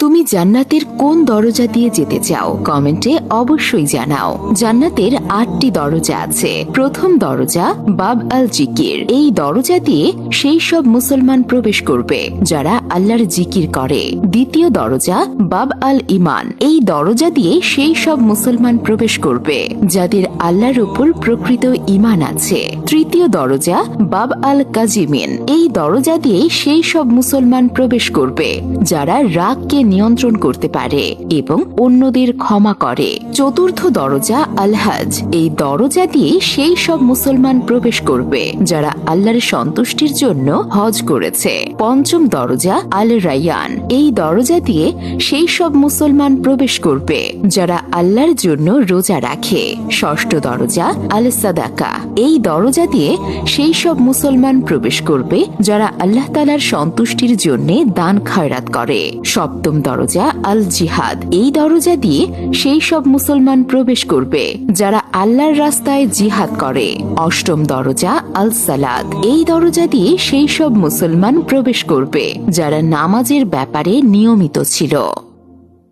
তুমি জান্নাতের কোন দরজা দিয়ে যেতে চাও কমেন্টে অবশ্যই জানাও। জান্নাতের 8টি দরজা আছে। প্রথম দরজা বাব আল জিকির। এই দরজা দিয়ে সেই সব মুসলমান প্রবেশ করবে যারা আল্লাহর জিকির করে। দ্বিতীয় দরজা বাব আল ইমান। এই দরজা দিয়ে সেই সব মুসলমান প্রবেশ করবে যাদের আল্লাহর উপর প্রকৃত ইমান আছে। তৃতীয় দরজা বাব আল কাজিমিন। এই দরজা দিয়ে সেই সব মুসলমান প্রবেশ করবে যারা রাগকে নিয়ন্ত্রণ করতে পারে এবং অন্যদের ক্ষমা করে। চতুর্থ দরজা আল হজ। এই দরজা দিয়ে সেই সব মুসলমান প্রবেশ করবে যারা আল্লাহর সন্তুষ্টির জন্য হজ করেছে। পঞ্চম দরজা আল রায়ান। এই দরজা দিয়ে সেই সব মুসলমান প্রবেশ করবে যারা আল্লাহর জন্য রোজা রাখে। ষষ্ঠ দরজা আল সাদাকা। এই দরজা দিয়ে সেই সব মুসলমান প্রবেশ করবে যারা আল্লাহ তাআলার সন্তুষ্টির জন্য দান খয়রাত করে। সপ্তম দরজা আল জিহাদ। এই দরজা দিয়ে সেই সব মুসলমান প্রবেশ করবে যারা আল্লাহর রাস্তায় জিহাদ করে। অষ্টম দরজা আল সালাত। এই দরজা দিয়ে সেই সব মুসলমান প্রবেশ করবে যারা নামাজের ব্যাপারে নিয়মিত ছিল।